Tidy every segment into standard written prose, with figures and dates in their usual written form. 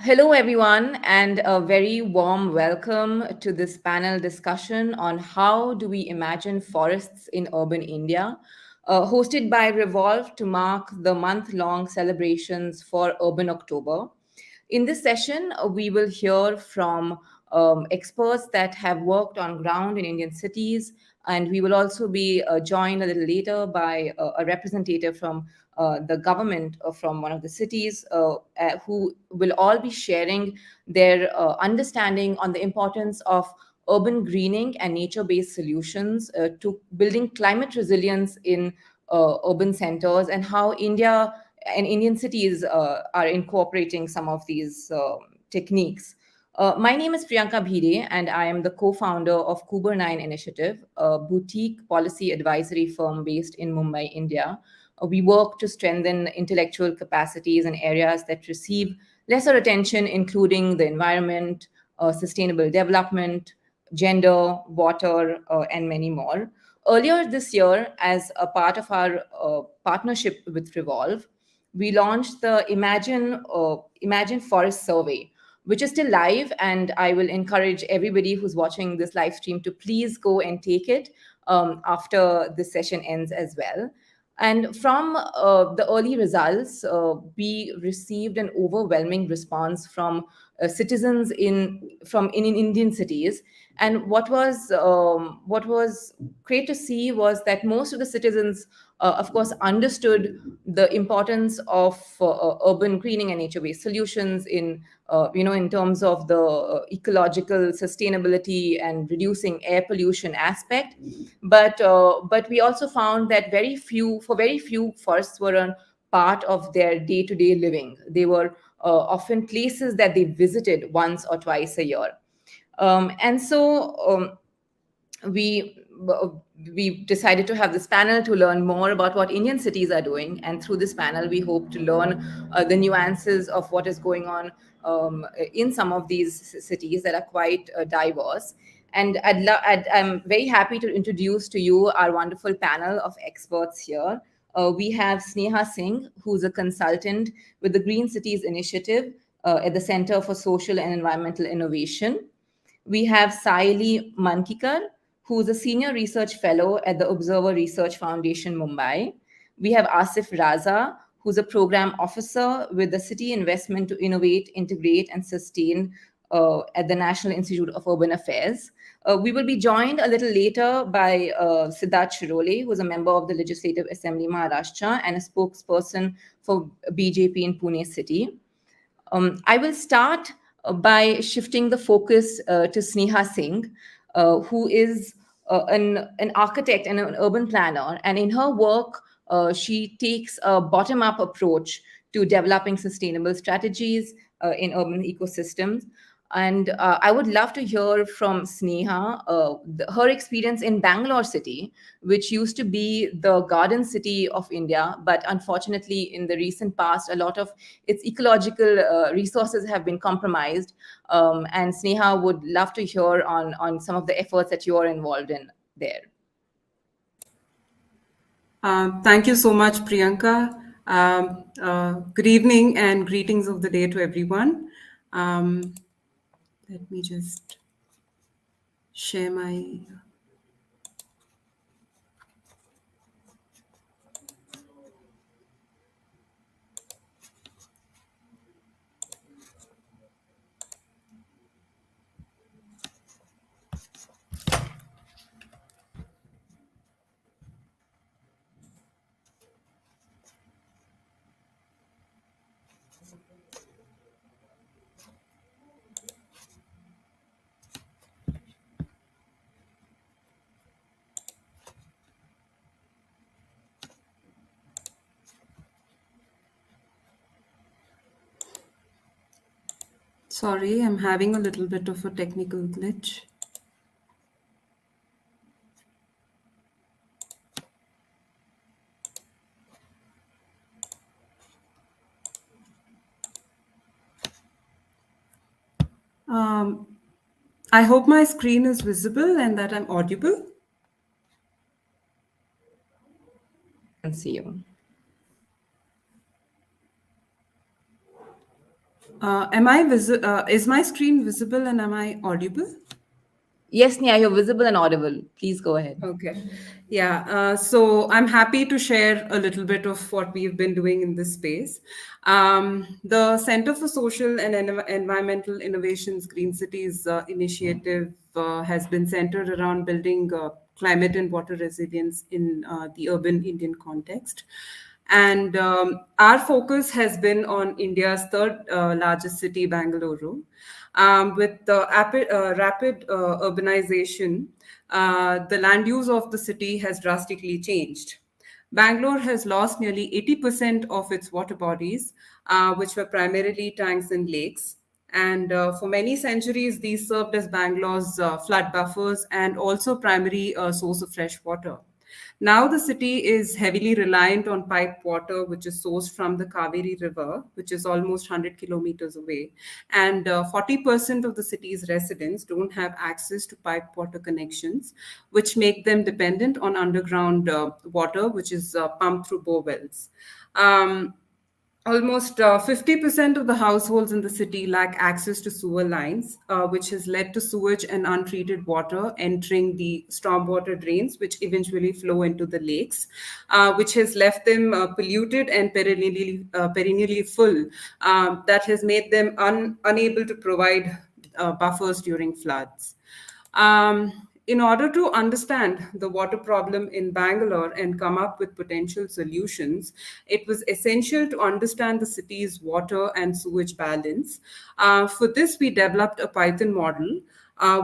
Hello, everyone, and a very warm welcome to this panel discussion on how do we imagine forests in urban India, hosted by Revolve to mark the month long celebrations for Urban October. In this session, we will hear from experts that have worked on ground in Indian cities, and we will also be joined a little later by a representative from the government from one of the cities who will all be sharing their understanding on the importance of urban greening and nature based solutions to building climate resilience in urban centers and how India and Indian cities are incorporating some of these techniques. My name is Priyanka Bhide, and I am the co founder of Kuber9 Initiative, a boutique policy advisory firm based in Mumbai, India. We work to strengthen intellectual capacities in areas that receive lesser attention, including the environment, sustainable development, gender, water, and many more. Earlier this year, as a part of our partnership with Revolve, we launched the Imagine Forest Survey, which is still live, and I will encourage everybody who's watching this live stream to please go and take it after this session ends as well. And from the early results, we received an overwhelming response from citizens in Indian cities. And what was great to see was that most of the citizens, of course, understood the importance of urban greening and nature-based solutions in terms of the ecological sustainability and reducing air pollution aspect. But we also found that very few forests were a part of their day-to-day living. They were often places that they visited once or twice a year. And so we we decided to have this panel to learn more about what Indian cities are doing, and through this panel, we hope to learn the nuances of what is going on in some of these cities that are quite diverse. And I'm very happy to introduce to you our wonderful panel of experts here. We have Sneha Singh, who's a consultant with the Green Cities Initiative at the Center for Social and Environmental Innovation. We have Saili Mankikar, who's a senior research fellow at the Observer Research Foundation, Mumbai. We have Asif Raza, who's a program officer with the City Investment to Innovate, Integrate, and Sustain at the National Institute of Urban Affairs. We will be joined a little later by Siddharth Shirole, who is a member of the Legislative Assembly Maharashtra and a spokesperson for BJP in Pune City. I will start by shifting the focus to Sneha Singh, who is an architect and an urban planner. And in her work, she takes a bottom up approach to developing sustainable strategies in urban ecosystems. And I would love to hear from Sneha her experience in Bangalore city, which used to be the garden city of India. But unfortunately, in the recent past, a lot of its ecological resources have been compromised. And Sneha would love to hear on some of the efforts that you are involved in there. Thank you so much, Priyanka. Good evening and greetings of the day to everyone. Let me just share my. Sorry, I'm having a little bit of a technical glitch. I hope my screen is visible and that I'm audible. And see you. Is my screen visible and am I audible? Yes, Nia, you're visible and audible. Please go ahead. Okay. Yeah. So I'm happy to share a little bit of what we've been doing in this space. The Center for Social and Environmental Innovations Green Cities initiative has been centered around building climate and water resilience in the urban Indian context. And our focus has been on India's third largest city, Bangalore. With the rapid urbanization, the land use of the city has drastically changed. Bangalore has lost nearly 80% of its water bodies, which were primarily tanks and lakes. And for many centuries, these served as Bangalore's flood buffers and also primary source of fresh water. Now the city is heavily reliant on piped water, which is sourced from the Kaveri River, which is almost 100 kilometers away. And 40% of the city's residents don't have access to piped water connections, which make them dependent on underground water, which is pumped through bore wells. Um, Almost 50% of the households in the city lack access to sewer lines, which has led to sewage and untreated water entering the stormwater drains, which eventually flow into the lakes, which has left them polluted and perennially full. That has made them unable to provide buffers during floods. In order to understand the water problem in Bangalore and come up with potential solutions, it was essential to understand the city's water and sewage balance. For this, we developed a Python model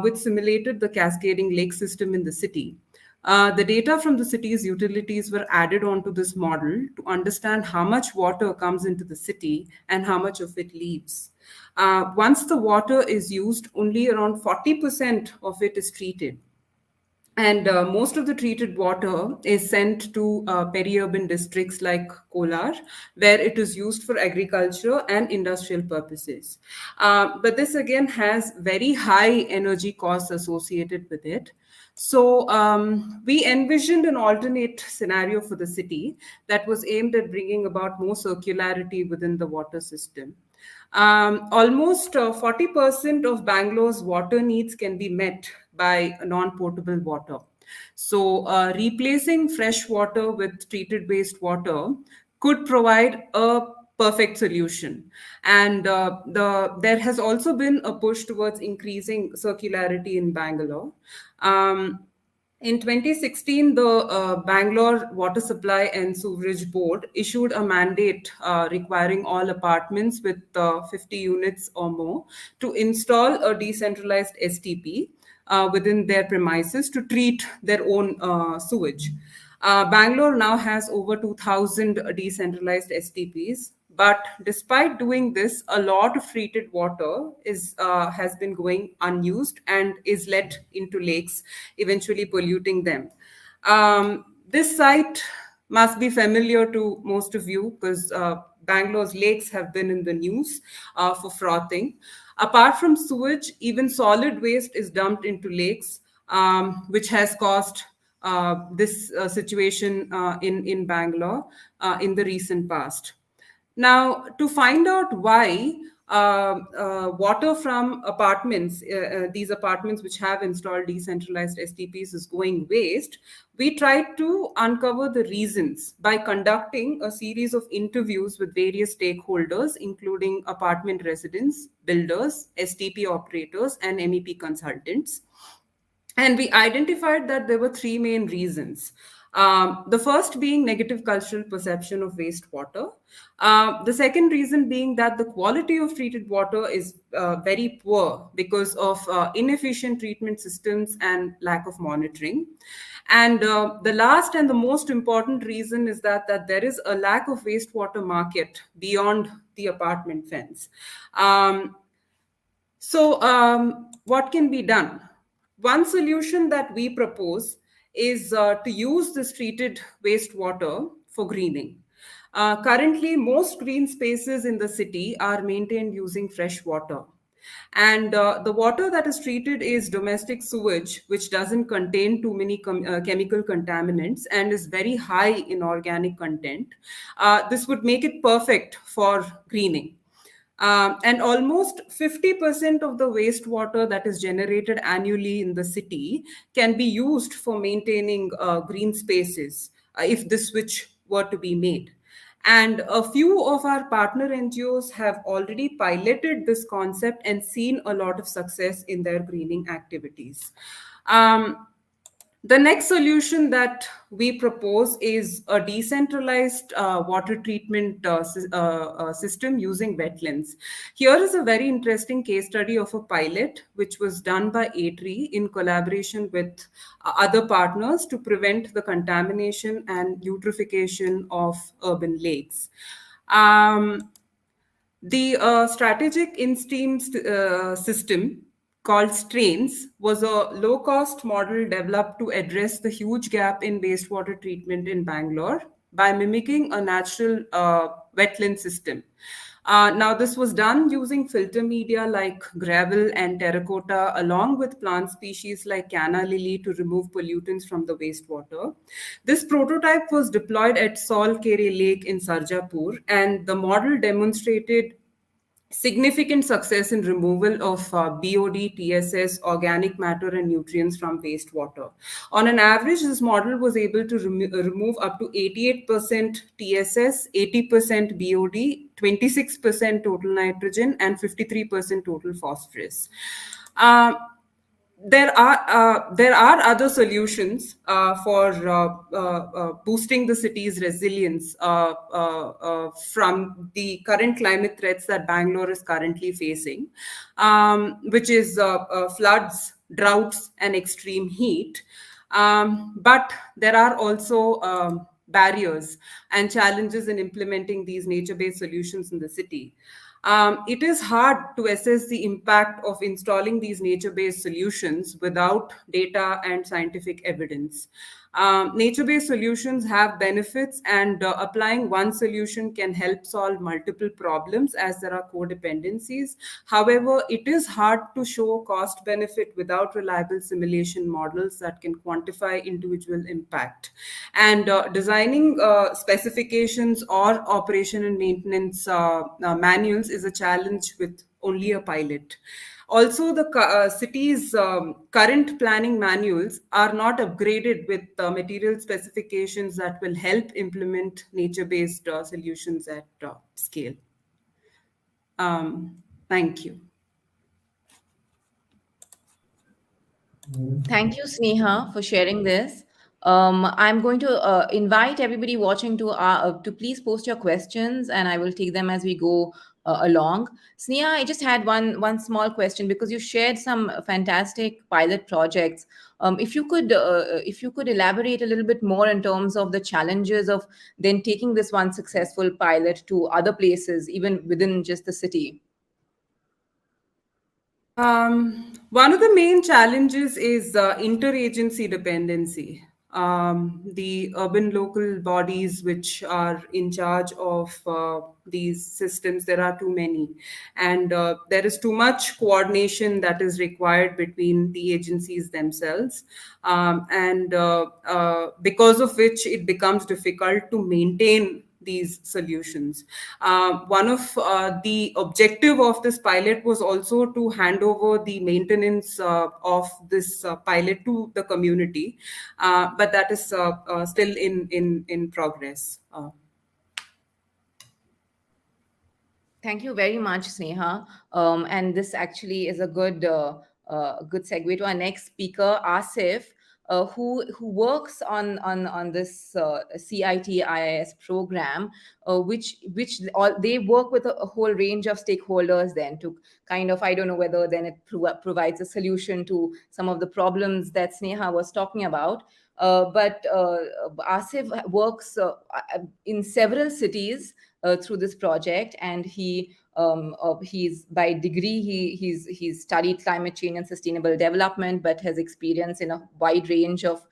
which simulated the cascading lake system in the city. The data from the city's utilities were added onto this model to understand how much water comes into the city and how much of it leaves. Once the water is used, only around 40% of it is treated. And most of the treated water is sent to peri-urban districts like Kolar, where it is used for agriculture and industrial purposes. But this again has very high energy costs associated with it. So we envisioned an alternate scenario for the city that was aimed at bringing about more circularity within the water system. Almost 40% of Bangalore's water needs can be met by non potable water. So, replacing fresh water with treated wastewater could provide a perfect solution. And there has also been a push towards increasing circularity in Bangalore. Um, in 2016, the Bangalore Water Supply and Sewerage Board issued a mandate requiring all apartments with 50 units or more to install a decentralized STP within their premises to treat their own sewage. Bangalore now has over 2,000 decentralized STPs, but despite doing this, a lot of treated water has been going unused and is let into lakes, eventually polluting them. This site must be familiar to most of you because Bangalore's lakes have been in the news for frothing. Apart from sewage, even solid waste is dumped into lakes, which has caused this situation in Bangalore in the recent past. Now, to find out why water from apartments, these apartments which have installed decentralized STPs, is going waste, we tried to uncover the reasons by conducting a series of interviews with various stakeholders, including apartment residents, builders, STP operators, and MEP consultants. And we identified that there were three main reasons. The first being negative cultural perception of wastewater. The second reason being that the quality of treated water is very poor because of inefficient treatment systems and lack of monitoring. And the last and the most important reason is that there is a lack of wastewater market beyond the apartment fence. What can be done? One solution that we propose is to use this treated wastewater for greening. Currently, most green spaces in the city are maintained using fresh water. And the water that is treated is domestic sewage, which doesn't contain too many chemical contaminants and is very high in organic content. This would make it perfect for greening. And almost 50% of the wastewater that is generated annually in the city can be used for maintaining green spaces if this switch were to be made. And a few of our partner NGOs have already piloted this concept and seen a lot of success in their greening activities. Um, the next solution that we propose is a decentralized water treatment system using wetlands. Here is a very interesting case study of a pilot which was done by ATRI in collaboration with other partners to prevent the contamination and eutrophication of urban lakes. Um, the strategic in-stream system called Strains was a low-cost model developed to address the huge gap in wastewater treatment in Bangalore by mimicking a natural wetland system. Now, this was done using filter media like gravel and terracotta, along with plant species like canna lily to remove pollutants from the wastewater. This prototype was deployed at Salkere Lake in Sarjapur, and the model demonstrated significant success in removal of BOD, TSS, organic matter, and nutrients from wastewater. On an average, this model was able to remove up to 88% TSS, 80% BOD, 26% total nitrogen, and 53% total phosphorus. Uh, there are other solutions for boosting the city's resilience from the current climate threats that Bangalore is currently facing, which is floods, droughts, and extreme heat. But there are also barriers and challenges in implementing these nature-based solutions in the city. It is hard to assess the impact of installing these nature-based solutions without data and scientific evidence. Nature-based solutions have benefits, and applying one solution can help solve multiple problems as there are codependencies. However, it is hard to show cost benefit without reliable simulation models that can quantify individual impact. And designing specifications or operation and maintenance manuals is a challenge with only a pilot. Also, the city's current planning manuals are not upgraded with material specifications that will help implement nature-based solutions at scale. Thank you. Thank you, Sneha, for sharing this. I'm going to invite everybody watching to please post your questions, and I will take them as we go along. Sneha, I just had one small question because you shared some fantastic pilot projects. If you could elaborate a little bit more in terms of the challenges of then taking this one successful pilot to other places, even within just the city. One of the main challenges is interagency dependency. The urban local bodies which are in charge of these systems, there are too many. And there is too much coordination that is required between the agencies themselves. And because of which it becomes difficult to maintain these solutions. One of the objective of this pilot was also to hand over the maintenance of this pilot to the community, but that is still in progress. Thank you very much, Sneha. And this actually is a good segue to our next speaker, Asif, who works on this CITIIS program, which all they work with a whole range of stakeholders then to kind of, I don't know whether then it provides a solution to some of the problems that Sneha was talking about. But Asif works in several cities through this project, and he's by degree he's studied climate change and sustainable development, but has experience in a wide range of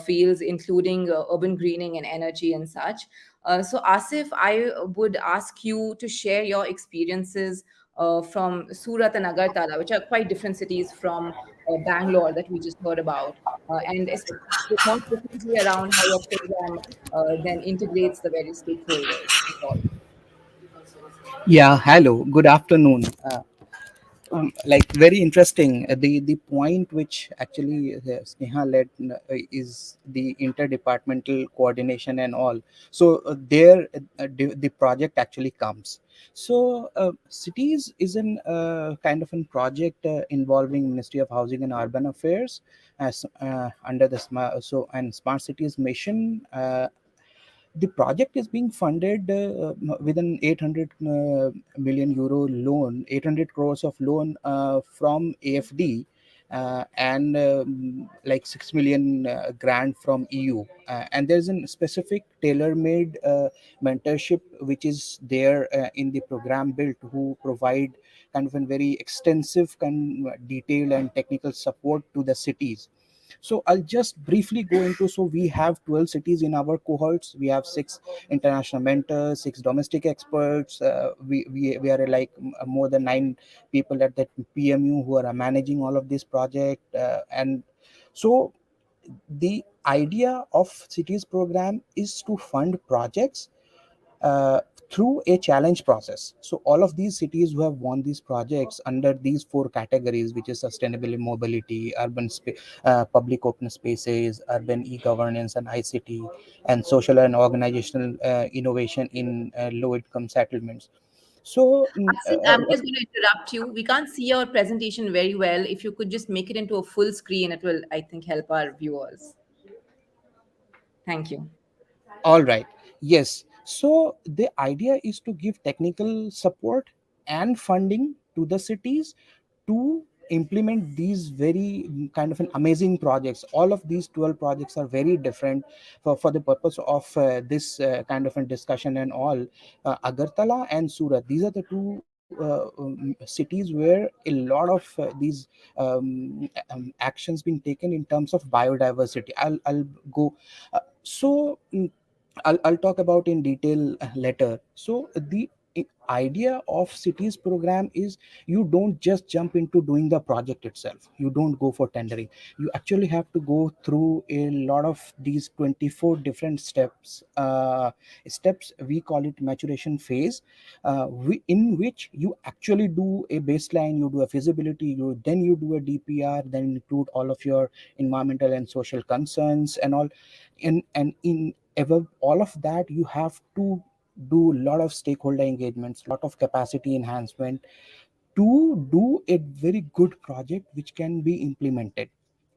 fields, including urban greening and energy and such. So Asif, I would ask you to share your experiences from Surat and Agartala, which are quite different cities from Bangalore that we just heard about, and more specifically around how your program then integrates the various stakeholders involved. Yeah, hello. Good afternoon. Like very interesting. The point which actually Sneha led is the interdepartmental coordination and all. So there, the project actually comes. So cities is an kind of a project involving Ministry of Housing and Urban Affairs as under the smart cities mission. The project is being funded with an 800 million euro loan, 800 crores of loan from AFD, and like 6 million grant from EU. And there's a specific tailor-made mentorship which is there in the program built, who provide kind of a very extensive detailed and technical support to the cities. So I'll just briefly go into. So we have 12 cities in our cohorts. We have six international mentors, six domestic experts. We are like more than nine people at the PMU who are managing all of this project. And so the idea of cities program is to fund projects uh, through a challenge process. So all of these cities who have won these projects under these four categories, which is sustainable mobility, public open spaces, urban e-governance and ICT, and social and organizational innovation in low-income settlements. So Asit, I'm just going to interrupt you. We can't see your presentation very well. If you could just make it into a full screen, it will, I think, help our viewers. Thank you. all right. Yes. So the idea is to give technical support and funding to the cities to implement these very kind of an amazing projects. All of these 12 projects are very different for the purpose of this kind of a discussion and all. Agartala and Surat, these are the two cities where a lot of these actions being taken in terms of biodiversity. I'll go. So I'll talk about in detail later. So the idea of cities program is you don't just jump into doing the project itself. You don't go for tendering. You actually have to go through a lot of these 24 different steps. We call it maturation phase, in which you actually do a baseline, you do a feasibility, you do a DPR, then include all of your environmental and social concerns and all. And in above all of that, you have to do a lot of stakeholder engagements, lot of capacity enhancement to do a very good project which can be implemented.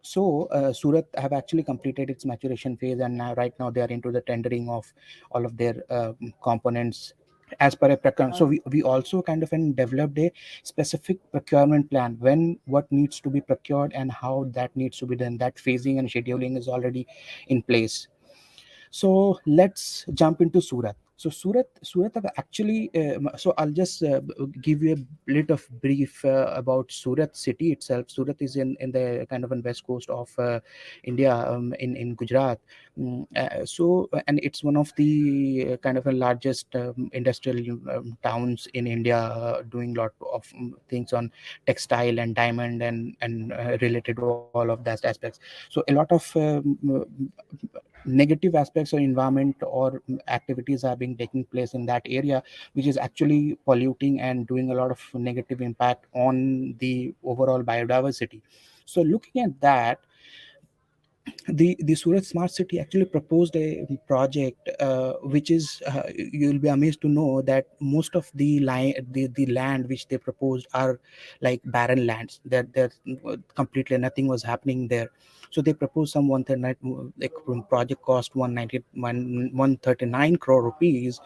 So Surat have actually completed its maturation phase, and now right now they are into the tendering of all of their components as per a procurement. So we also kind of developed a specific procurement plan, when what needs to be procured and how that needs to be done. That phasing and scheduling is already in place. So let's jump into Surat. So Surat have actually. So I'll just give you a bit of brief about Surat city itself. Surat is in the kind of on west coast of India, in Gujarat. And it's one of the kind of a largest industrial towns in India, doing lot of things on textile and diamond and related all of that aspects. So a lot of negative aspects of environment or activities are being taking place in that area, which is actually polluting and doing a lot of negative impact on the overall biodiversity. So looking at that, the Surat Smart City actually proposed a project, which is, you'll be amazed to know that most of the land which they proposed are like barren lands. That completely nothing was happening there. So they proposed some 139, like project cost 139 crore rupees,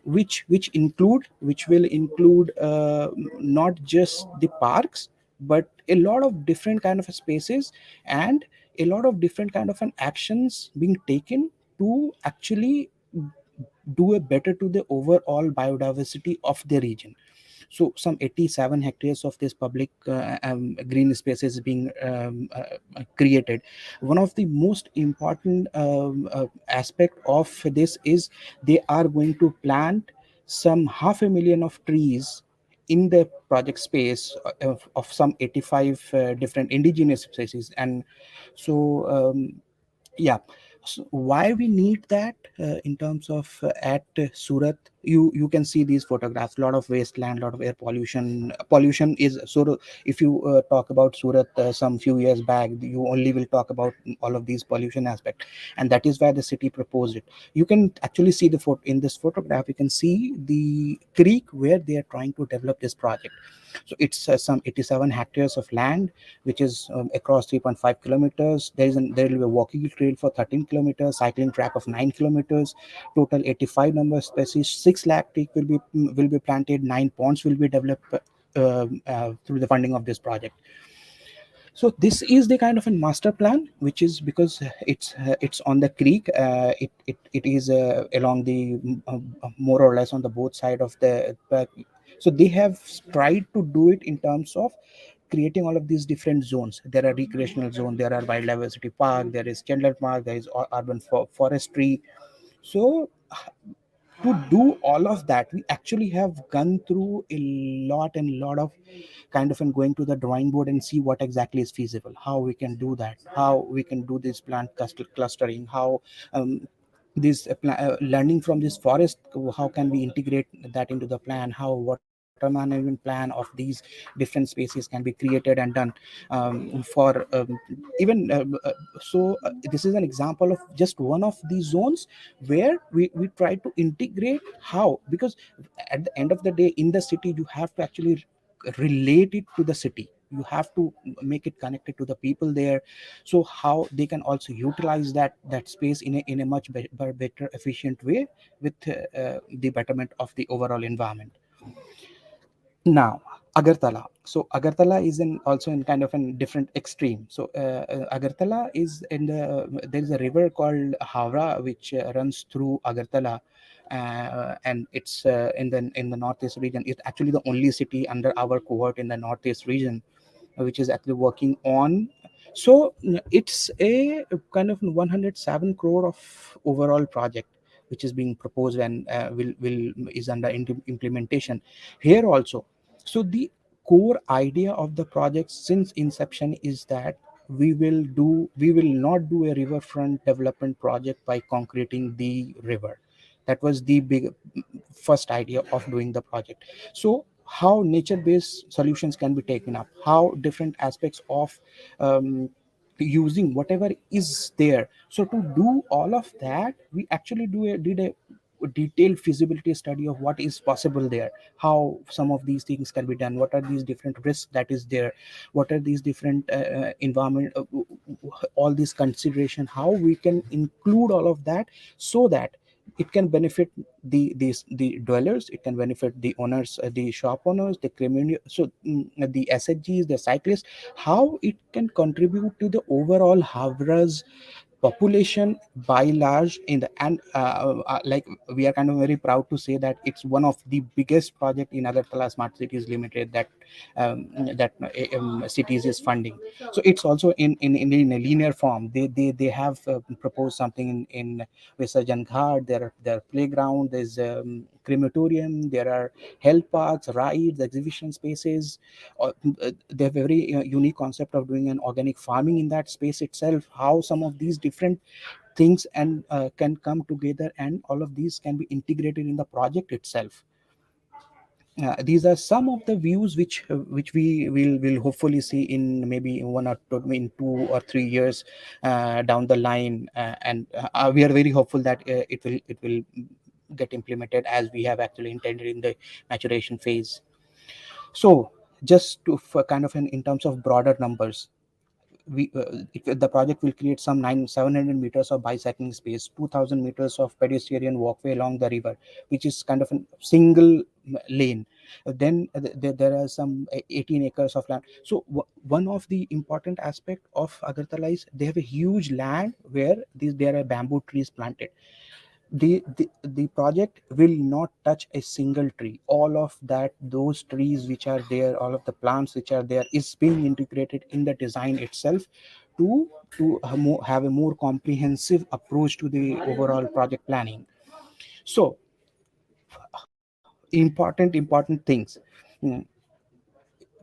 which will include not just the parks, but a lot of different kind of spaces, and a lot of different kind of an actions being taken to actually do a better to the overall biodiversity of the region. So some 87 hectares of this public green spaces being created. One of the most important aspect of this is they are going to plant some half a million of trees in the project space of some 85 different indigenous species. And so yeah, so why we need that in terms of at Surat? You can see these photographs, a lot of wasteland, lot of air pollution is sort of, if you talk about Surat some few years back, you only will talk about all of these pollution aspect, and that is why the city proposed it. You can actually see the photo in this photograph, you can see the creek where they are trying to develop this project. So it's some 87 hectares of land, which is across 3.5 kilometers. There will be a walking trail for 13 kilometers, cycling track of 9 kilometers, total 85 number of species. 6 lakh teak will be planted. 9 ponds will be developed through the funding of this project. So this is the kind of a master plan, which is because it's on the creek. It is along the more or less on the both side of the. So they have tried to do it in terms of creating all of these different zones. There are recreational zone, there are biodiversity park, there is Chandler Park, there is urban forestry. So to do all of that, we actually have gone through a lot and lot of kind of and going to the drawing board and see what exactly is feasible, how we can do that, how we can do this plant clustering, how this learning from this forest, how can we integrate that into the plan, how water management plan of these different spaces can be created and done for even this is an example of just one of these zones where we try to integrate how, because at the end of the day in the city you have to actually relate it to the city, you have to make it connected to the people there, so how they can also utilize that space in a much better efficient way with the betterment of the overall environment. Now, Agartala. So Agartala is in also in kind of a different extreme. So Agartala is in there is a river called Havra which runs through Agartala, and it's in the northeast region. It's actually the only city under our cohort in the northeast region, which is actually working on. So it's a kind of 107 crore of overall project which is being proposed and will is under implementation here also. So the core idea of the project since inception is that we will not do a riverfront development project by concreting the river. That was the big first idea of doing the project. So how nature based solutions can be taken up, how different aspects of using whatever is there. So to do all of that, we actually did a detailed feasibility study of what is possible there, how some of these things can be done, what are these different risks that is there, what are these different environment, all these consideration, how we can include all of that so that it can benefit the dwellers, it can benefit the owners, the shop owners, the community, so the SHGs, the cyclists, how it can contribute to the overall Havra's population by large in the and like we are kind of very proud to say that it's one of the biggest project in Agartala Smart Cities Limited that that cities is funding. So it's also in a linear form. They have proposed something in Visajan Ghat. There are playground, there's crematorium, there are health parks, rides, exhibition spaces. They have a very unique concept of doing an organic farming in that space itself. How some of these different things and can come together, and all of these can be integrated in the project itself. These are some of the views which we will hopefully see in maybe in 2 or 3 years down the line, and we are very hopeful that it will get implemented as we have actually intended in the maturation phase. So just to for kind of in terms of broader numbers, the project will create some 700 meters of bicycling space, 2000 meters of pedestrian walkway along the river, which is kind of a single lane. Then there are some 18 acres of land. So one of the important aspect of Agartala is they have a huge land where there are bamboo trees planted. The project will not touch a single tree. All of that, those trees which are there, all of the plants which are there is being integrated in the design itself to have a more comprehensive approach to the overall project planning. So important things. Mm,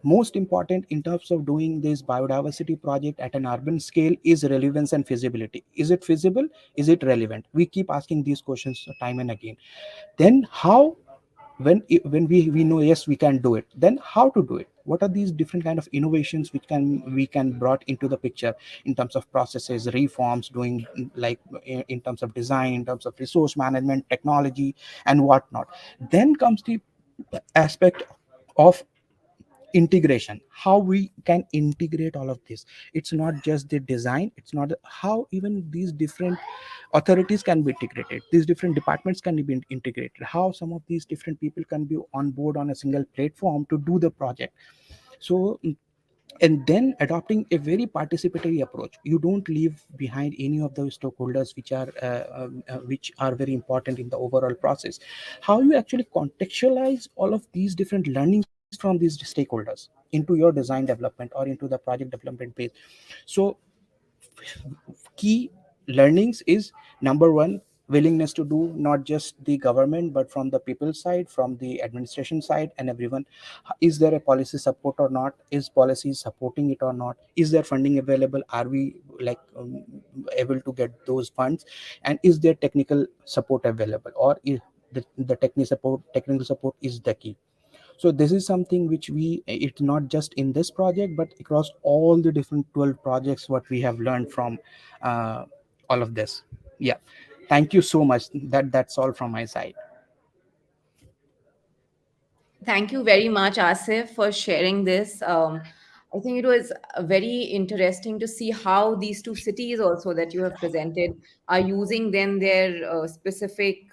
most important in terms of doing this biodiversity project at an urban scale is relevance and feasibility. Is it feasible? Is it relevant? We keep asking these questions time and again. Then how, when we know yes we can do it, then how to do it? What are these different kind of innovations which we can brought into the picture in terms of processes, reforms, doing like in terms of design, in terms of resource management, technology, and whatnot. Then comes the aspect of integration, how we can integrate all of this. It's not just the design, it's not how even these different authorities can be integrated, these different departments can be integrated, how some of these different people can be on board on a single platform to do the project. So and then adopting a very participatory approach, you don't leave behind any of those stakeholders which are very important in the overall process. How you actually contextualize all of these different learnings from these stakeholders into your design development or into the project development phase. So key learnings is number one, willingness to do, not just the government but from the people side, from the administration side, and everyone. Is there a policy support or not? Is policy supporting it or not? Is there funding available? Are we like able to get those funds? And is there technical support available, or is the technical support is the key. So this is something which we, it's not just in this project but across all the different 12 projects what we have learned from uh, all of this. Yeah, thank you so much. That's all from my side. Thank you very much, Asif, for sharing this. I think it was very interesting to see how these two cities also that you have presented are using then their specific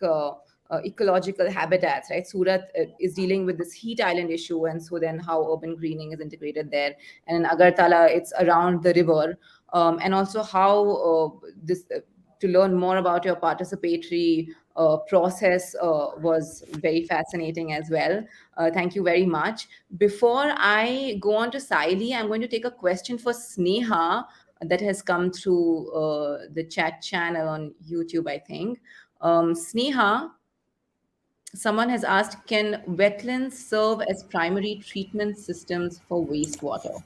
ecological habitats, right? Surat is dealing with this heat island issue, and so then how urban greening is integrated there. And in Agartala, it's around the river, and also how this. To learn more about your participatory process was very fascinating as well. Thank you very much. Before I go on to Saili, I'm going to take a question for Sneha that has come through the chat channel on YouTube, I think. Sneha, someone has asked, can wetlands serve as primary treatment systems for wastewater?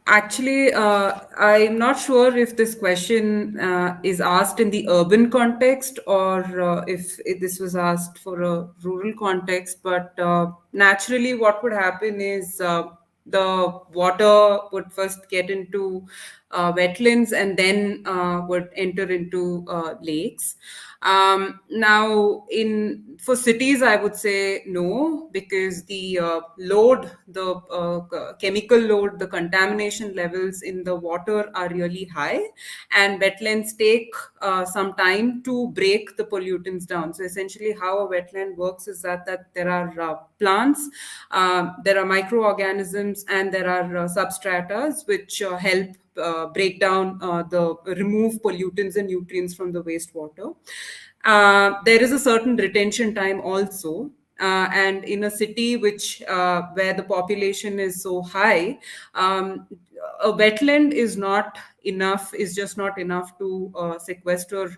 Actually, I'm not sure if this question is asked in the urban context or if this was asked for a rural context. But naturally, what would happen is the water would first get into wetlands and then would enter into lakes. Now, in for cities, I would say no, because the load, the chemical load, the contamination levels in the water are really high, and wetlands take some time to break the pollutants down. So essentially, how a wetland works is that there are plants, there are microorganisms, and there are substratas which help break down the remove pollutants and nutrients from the wastewater. There is a certain retention time also. And in a city which where the population is so high, a wetland is just not enough to sequester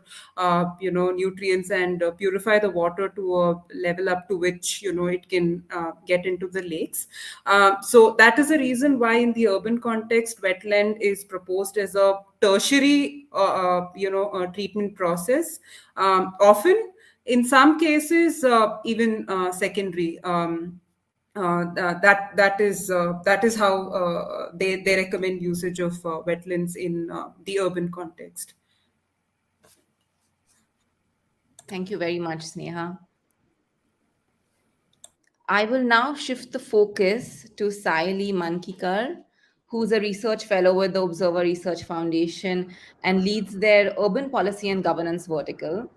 nutrients and purify the water to a level up to which it can get into the lakes. So that is the reason why in the urban context wetland is proposed as a tertiary treatment process, often in some cases even secondary. That is how they recommend usage of wetlands in the urban context. Thank you very much, Sneha. I will now shift the focus to Saili Mankikar, who's a research fellow with the Observer Research Foundation and leads their urban policy and governance vertical.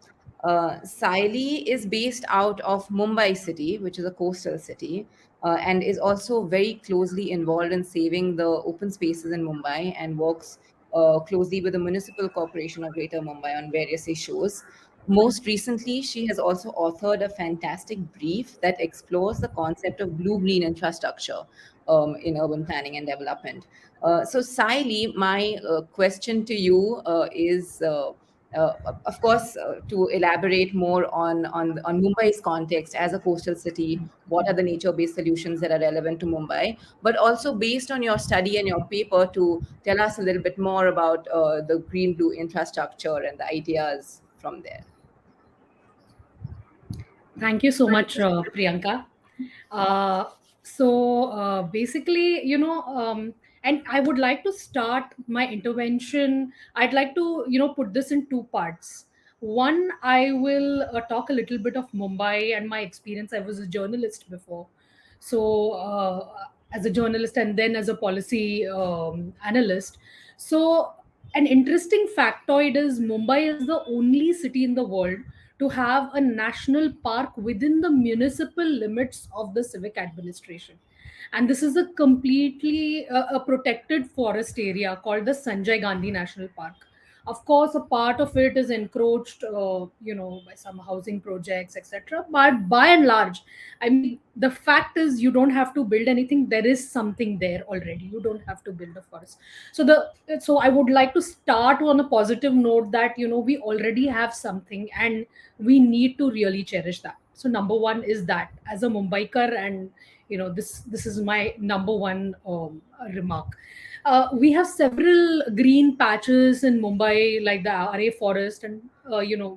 Saili is based out of Mumbai city, which is a coastal city, and is also very closely involved in saving the open spaces in Mumbai and works closely with the Municipal Corporation of Greater Mumbai on various issues. Most recently, she has also authored a fantastic brief that explores the concept of blue green infrastructure in urban planning and development. So, Saili, my question to you is Of course, to elaborate more on Mumbai's context as a coastal city, what are the nature-based solutions that are relevant to Mumbai? But also based on your study and your paper, to tell us a little bit more about the green-blue infrastructure and the ideas from there. Thank you so much, Priyanka. Basically, and I would like to start my intervention. I'd like to, put this in two parts. One, I will talk a little bit of Mumbai and my experience. I was a journalist before. As a journalist and then as a policy analyst. So, an interesting factoid is Mumbai is the only city in the world to have a national park within the municipal limits of the civic administration. And this is a completely a protected forest area called the Sanjay Gandhi National Park. Of course, a part of it is encroached, by some housing projects, etc. But by and large, I mean, the fact is you don't have to build anything. There is something there already. You don't have to build a forest. So I would like to start on a positive note that we already have something, and we need to really cherish that. So number one is that as a Mumbaikar, and this is my number one remark. We have several green patches in Mumbai, like the RA forest, and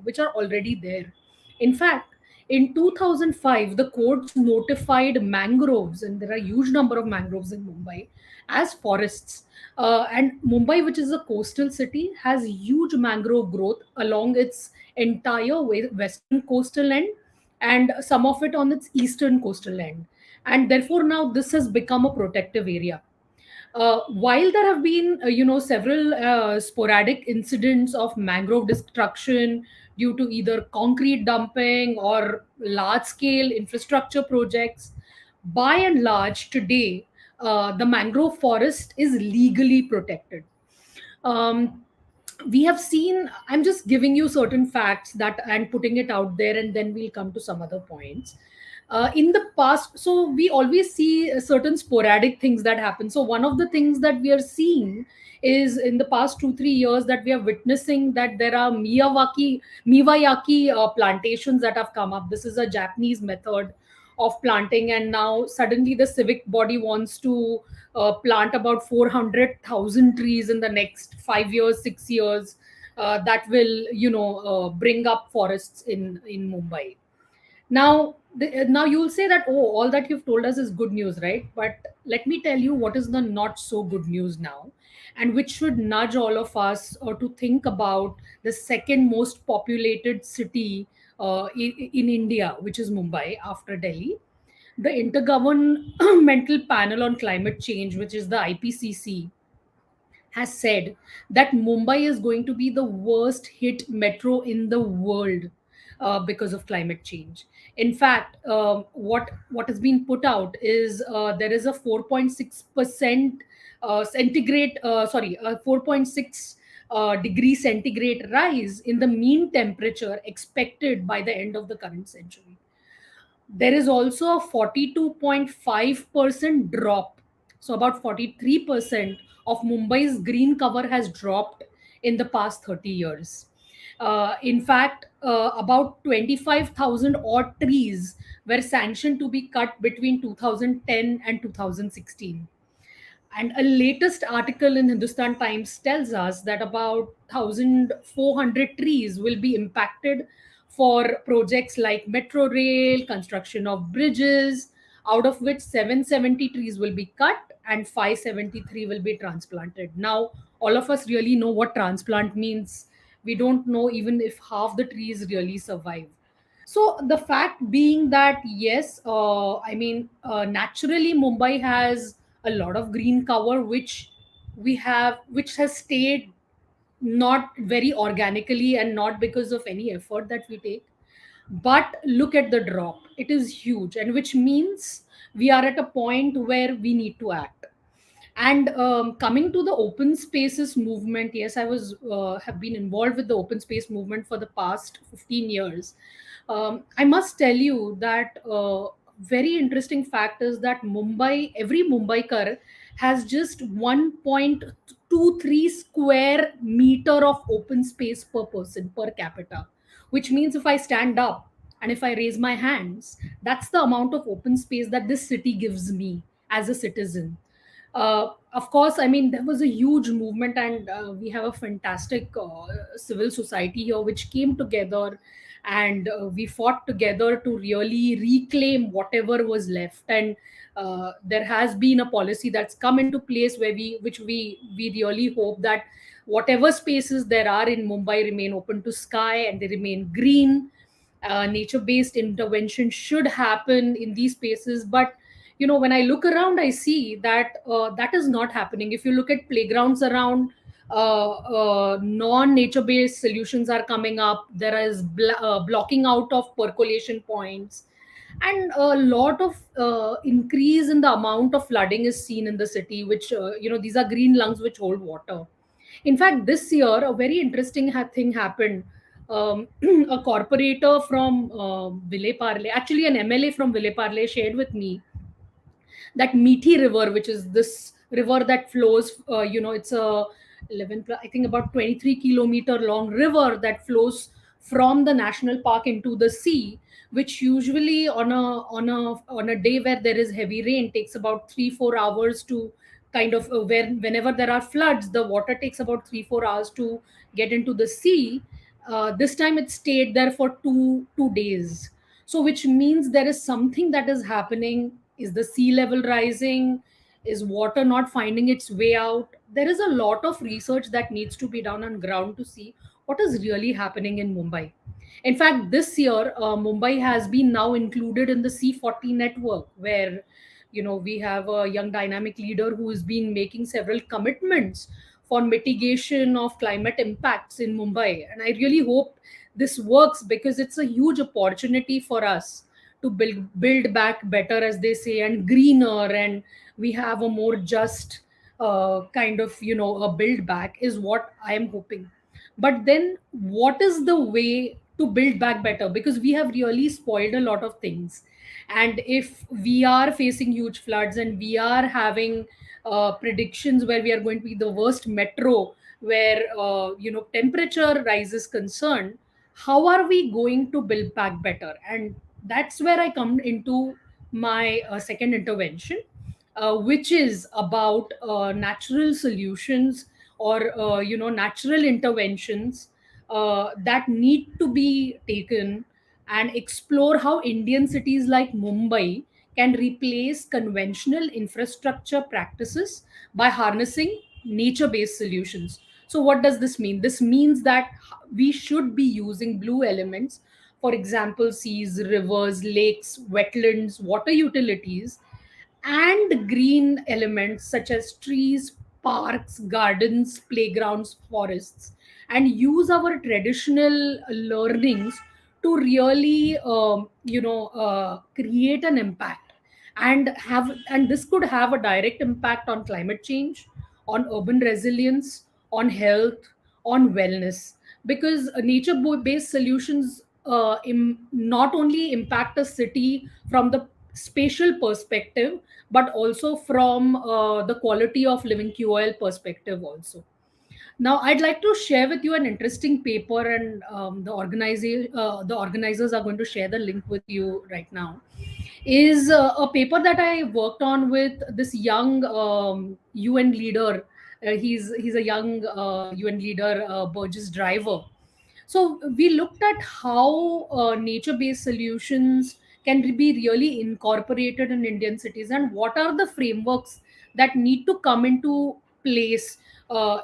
which are already there. In fact, in 2005, the courts notified mangroves, and there are huge number of mangroves in Mumbai, as forests. And Mumbai, which is a coastal city, has huge mangrove growth along its entire western coastal end, and some of it on its eastern coastal end. And therefore, now this has become a protective area. While there have been, several sporadic incidents of mangrove destruction due to either concrete dumping or large-scale infrastructure projects, by and large, today the mangrove forest is legally protected. Um, we have seen, I'm just giving you certain facts that and putting it out there, and then we'll come to some other points. In the past, so we always see certain sporadic things that happen. So one of the things that we are seeing is in the past 2 3 years that we are witnessing that there are miyawaki plantations that have come up. This is a Japanese method of planting, and now suddenly the civic body wants to plant about 400,000 trees in the next 5 years, 6 years. That will, bring up forests in Mumbai. Now, now you'll say that, oh, all that you've told us is good news, right? But let me tell you what is the not so good news now, and which should nudge all of us to think about the second most populated city in India, which is Mumbai after Delhi. The Intergovernmental Panel on Climate Change, which is the IPCC, has said that Mumbai is going to be the worst hit metro in the world because of climate change. In fact, what has been put out is there is a 4.6% centigrade, 4.6 degree centigrade rise in the mean temperature expected by the end of the current century. There is also a 42.5% drop. So, about 43% of Mumbai's green cover has dropped in the past 30 years. In fact, about 25,000 odd trees were sanctioned to be cut between 2010 and 2016. And a latest article in Hindustan Times tells us that about 1,400 trees will be impacted for projects like metro rail, construction of bridges, out of which 770 trees will be cut and 573 will be transplanted. Now, all of us really know what transplant means. We don't know even if half the trees really survive. So the fact being that yes, naturally Mumbai has a lot of green cover, which has stayed not very organically and not because of any effort that we take. But look at the drop; it is huge, and which means we are at a point where we need to act. And coming to the open spaces movement, yes, I was have been involved with the open space movement for the past 15 years. I must tell you that very interesting fact is that every Mumbaiker has just 1.23 square meter of open space per person per capita, which means if I stand up and if I raise my hands, that's the amount of open space that this city gives me as a citizen. Of course, I mean, there was a huge movement, and we have a fantastic civil society here which came together, and we fought together to really reclaim whatever was left. And there has been a policy that's come into place where we really hope that whatever spaces there are in Mumbai remain open to sky and they remain green. Nature based intervention should happen in these spaces, but when I look around, I see that that is not happening. If you look at playgrounds around, non nature based solutions are coming up. There is blocking out of percolation points, and a lot of increase in the amount of flooding is seen in the city, which these are green lungs which hold water. In fact, this year a very interesting thing happened. A corporator from Ville Parle, actually an MLA from Ville Parle, shared with me that Meaty River, which is this river that flows, it's a 11, I think about 23-kilometer long river that flows from the national park into the sea, which usually on a day where there is heavy rain takes about 3-4 hours to kind of whenever there are floods, the water takes about 3-4 hours to get into the sea. This time it stayed there for two days, so which means there is something that is happening. Is the sea level rising? Is water not finding its way out? There is a lot of research that needs to be done on ground to see what is really happening in Mumbai. In fact, this year, Mumbai has been now included in the C40 network, where we have a young dynamic leader who has been making several commitments for mitigation of climate impacts in Mumbai. And I really hope this works, because it's a huge opportunity for us to build back better, as they say, and greener, and we have a more just kind of a build back is what I am hoping. But then what is the way to build back better, because we have really spoiled a lot of things. And if we are facing huge floods and we are having predictions where we are going to be the worst metro, where temperature rise is concerned, how are we going to build back better? And that's where I come into my second intervention, which is about natural solutions, or natural interventions that need to be taken, and explore how Indian cities like Mumbai can replace conventional infrastructure practices by harnessing nature based solutions. So what does this mean? This means that we should be using blue elements, for example, seas, rivers, lakes, wetlands, water utilities, and green elements such as trees, parks, gardens, playgrounds, forests, and use our traditional learnings to really, create an impact, and this could have a direct impact on climate change, on urban resilience, on health, on wellness, because nature based solutions not only impact a city from the spatial perspective, but also from the quality of living QOL perspective also. Now, I'd like to share with you an interesting paper, and the organizers are going to share the link with you right now. Is a paper that I worked on with this young UN leader. He's a young UN leader, Burgess Driver. So we looked at how nature-based solutions can be really incorporated in Indian cities, and what are the frameworks that need to come into place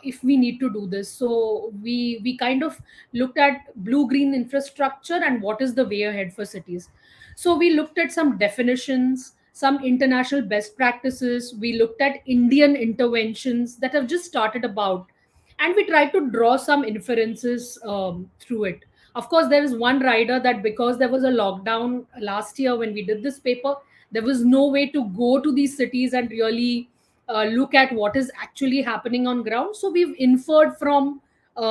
if we need to do this. So we kind of looked at blue-green infrastructure and what is the way ahead for cities. So we looked at some definitions, some international best practices. We looked at Indian interventions that have just started about, and we try to draw some inferences through it. Of course, there is one rider that because there was a lockdown last year when we did this paper, there was no way to go to these cities and really look at what is actually happening on ground. So we've inferred from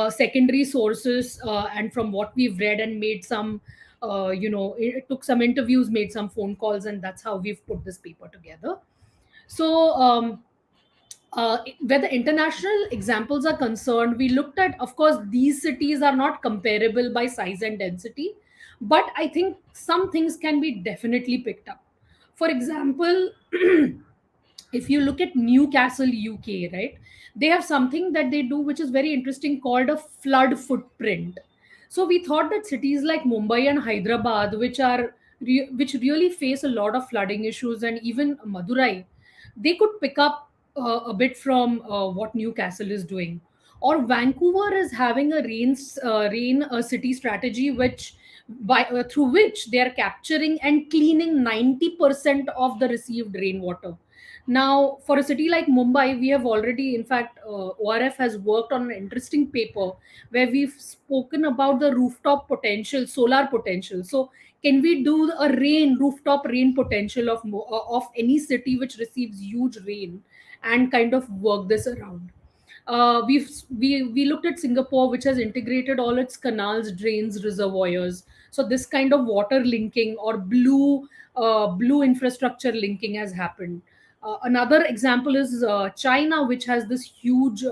secondary sources, and from what we've read, and made some, it took some interviews, made some phone calls, and that's how we've put this paper together. So where the international examples are concerned, we looked at, of course, these cities are not comparable by size and density, but I think some things can be definitely picked up. For example, if you look at Newcastle, UK, right, they have something that they do which is very interesting called a flood footprint. So we thought that cities like Mumbai and Hyderabad, which really face a lot of flooding issues, and even Madurai, they could pick up a bit from what Newcastle is doing. Or Vancouver is having a rain city strategy, which through which they are capturing and cleaning 90% of the received rainwater. Now, for a city like Mumbai, we have already, in fact, ORF has worked on an interesting paper where we've spoken about the rooftop potential, solar potential. So, can we do a rooftop rain potential of any city which receives huge rain, and kind of work this around? We looked at Singapore, which has integrated all its canals, drains, reservoirs. So this kind of water linking or blue infrastructure linking has happened. Another example is China, which has this huge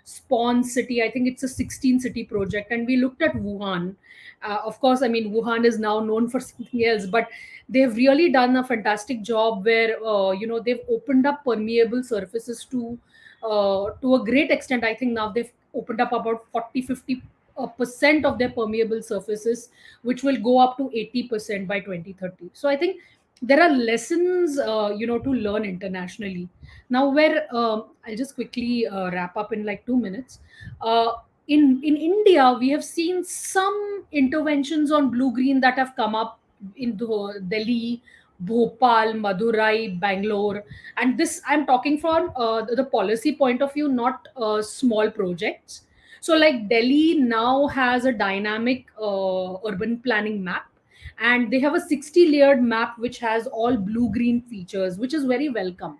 spawn city. I think it's a 16 city project, and we looked at Wuhan. Of course, I mean, Wuhan is now known for something else, but they've really done a fantastic job where they've opened up permeable surfaces to a great extent. I think now they've opened up about 40-50% of their permeable surfaces, which will go up to 80% by 2030. So I think there are lessons to learn internationally. Now, where I'll just quickly wrap up in like 2 minutes. In India, we have seen some interventions on blue green that have come up in Delhi, Bhopal, Madurai, Bangalore, and this I'm talking from the policy point of view, not small projects. So, like Delhi now has a dynamic urban planning map, and they have a 60 layered map which has all blue green features, which is very welcome.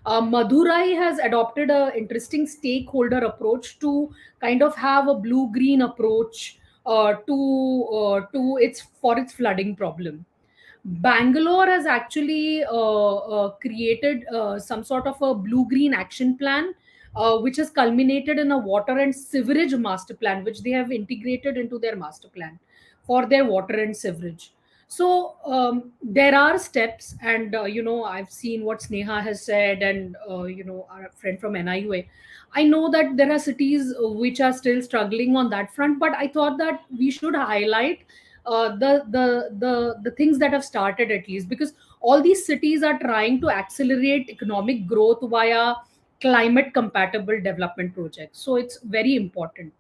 Madurai has adopted a interesting stakeholder approach to kind of have a blue green approach to its flooding problem. Bangalore has actually created some sort of a blue green action plan, which has culminated in a water and sewerage master plan, which they have integrated into their master plan for their water and sewerage. So there are steps, and I've seen what Sneha has said, and our friend from NIUA. I know that there are cities which are still struggling on that front, but I thought that we should highlight the things that have started, at least because all these cities are trying to accelerate economic growth via climate compatible development projects. So it's very important.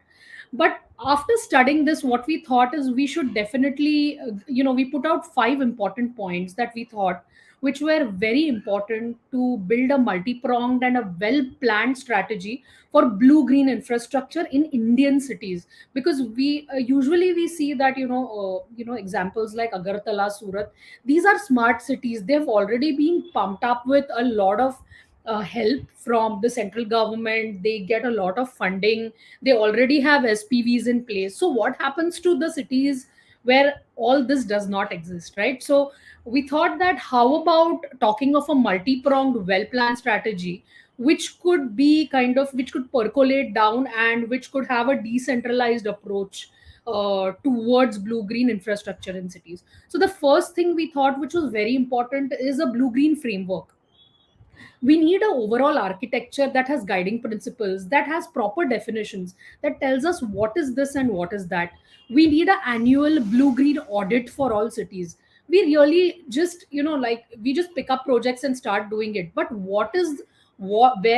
But after studying this, what we thought is we should definitely, we put out 5 important points that we thought which were very important to build a multi-pronged and a well-planned strategy for blue-green infrastructure in Indian cities. Because we usually we see that examples like Agartala, Surat, these are smart cities. They've already been pumped up with a lot of help from the central government. They get a lot of funding. They already have SPVs in place. So what happens to the cities where all this does not exist, right? So we thought that how about talking of a multi-pronged well-planned strategy, which could percolate down and which could have a decentralized approach towards blue-green infrastructure in cities. So the first thing we thought, which was very important, is a blue-green framework. We need an overall architecture that has guiding principles, that has proper definitions, that tells us what is this and what is that. We need an annual blue green audit for all cities. We really just we just pick up projects and start doing it, but where